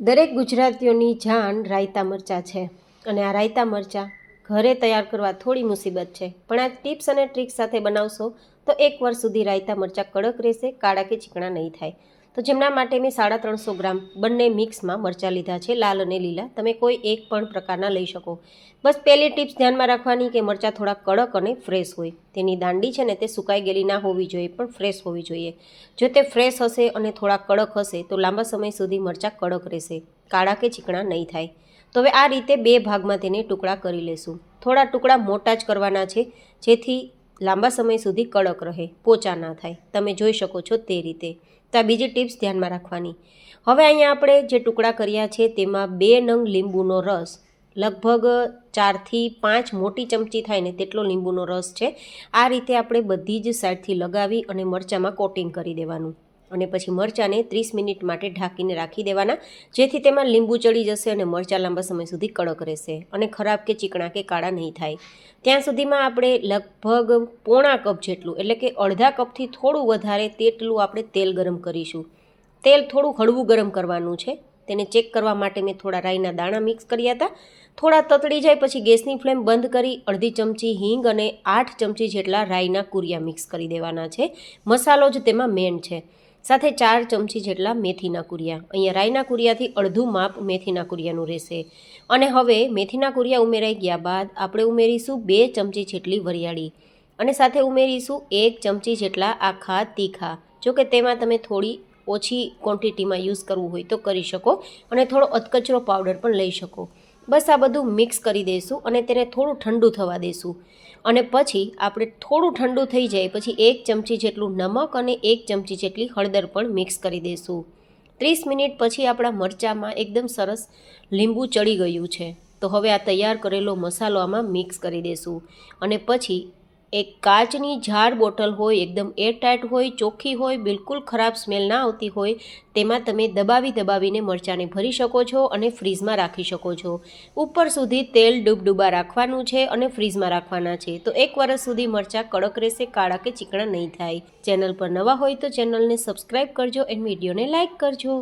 દરેક ગુજરાતીઓની જાન રાયતા મરચાં છે અને આ રાયતા મરચાં ઘરે તૈયાર કરવા થોડી મુસીબત છે, પણ આ ટિપ્સ અને ટ્રિક્સ સાથે બનાવશો તો 1 વર્ષ સુધી રાયતા મરચાં કડક રહેશે, કાળા કે ચીકણા નહીં થાય. તો જેમના માટે મેં 350 ગ્રામ બંને મિક્સમાં મરચાં લીધા છે, લાલ અને લીલા. તમે કોઈ એક પણ પ્રકારના લઈ શકો. બસ પહેલી ટિપ્સ ધ્યાનમાં રાખવાની કે મરચાં થોડા કડક અને ફ્રેશ હોય. તેની દાંડી છે ને તે સુકાઈ ગયેલી ના હોવી જોઈએ, પણ ફ્રેશ હોવી જોઈએ. જો તે ફ્રેશ હશે અને થોડા કડક હશે તો લાંબા સમય સુધી મરચાં કડક રહેશે, કાળા કે ચીકણા નહીં થાય. તો હવે આ રીતે 2 ભાગમાં તેને ટુકડા કરી લેશું. થોડા ટુકડા મોટા જ કરવાના છે, જેથી લાંબા સમય સુધી કડક રહે, પોચા ના થાય. તમે જોઈ શકો છો તે રીતે. તો આ બીજી ટિપ્સ ધ્યાનમાં રાખવાની. હવે અહીંયા આપણે જે ટુકડા કર્યા છે તેમાં 2 નંગ લીંબુનો રસ, લગભગ 4 થી 5 મોટી ચમચી થાય ને તેટલો લીંબુનો રસ છે. આ રીતે આપણે બધી જ સાઈડથી લગાવી અને મરચાંમાં કોટિંગ કરી દેવાનું. અને પછી મરચાંને 30 મિનિટ માટે ઢાંકીને રાખી દેવાના, જેથી તેમાં લીંબુ ચડી જશે અને મરચાં લાંબા સમય સુધી કડક રહેશે અને ખરાબ કે ચીકણા કે કાળા નહીં થાય. ત્યાં સુધીમાં આપણે લગભગ પોણા કપ જેટલું, એટલે કે અડધા કપથી થોડું વધારે તેટલું આપણે તેલ ગરમ કરીશું. તેલ થોડું હળવું ગરમ કરવાનું છે. તેને ચેક કરવા માટે મેં થોડા રાઈના દાણા મિક્સ કર્યા હતા. થોડા તતડી જાય પછી ગેસની ફ્લેમ બંધ કરી અડધી ચમચી હિંગ અને 8 ચમચી જેટલા રાઈના કુરિયા મિક્સ કરી દેવાના છે. મસાલો જ તેમાં મેન છે. સાથે 4 ચમચી જેટલા મેથીના કુરિયા. અહીંયા રાઈના કુરિયાથી અડધું માપ મેથીના કુરિયાનું રહેશે. અને હવે મેથીના કુરિયા ઉમેરાઈ ગયા બાદ આપણે ઉમેરીશું 2 ચમચી જેટલી વરિયાળી અને સાથે ઉમેરીશું 1 ચમચી જેટલા આખા તીખા. જો કે તેમાં તમે થોડી ઓછી ક્વોન્ટિટીમાં યુઝ કરવું હોય તો કરી શકો અને થોડો અધકચરો પાવડર પણ લઈ શકો. બસ આ બધું મિક્સ કરી દઈશું અને તેને થોડું ઠંડુ થવા દઈશું. અને પછી આપણે થોડું ઠંડુ થઈ જાય પછી 1 ચમચી જેટલું નમક અને 1 ચમચી જેટલી હળદર પણ મિક્સ કરી દઈશું. 30 મિનિટ પછી આપણા મરચાંમાં એકદમ સરસ લીંબુ ચડી ગયું છે. તો હવે આ તૈયાર કરેલો મસાલો આમાં મિક્સ કરી દઈશું અને પછી એક કાચની જાર બોટલ હોય, એકદમ એરટાઈટ હોય, ચોખ્ખી હોય, બિલકુલ ખરાબ સ્મેલ ના આવતી હોય, તેમાં તમે દબાવીને મરચાંને ભરી શકો છો અને ફ્રીઝમાં રાખી શકો છો. ઉપર સુધી તેલ ડૂબડૂબા રાખવાનું છે અને ફ્રીઝમાં રાખવાના છે. તો 1 વર્ષ સુધી મરચાં કડક રહેશે, કાળા કે ચીકણા નહીં થાય. ચેનલ પર નવા હોય તો ચેનલને સબસ્ક્રાઈબ કરજો અને વિડીયોને લાઇક કરજો.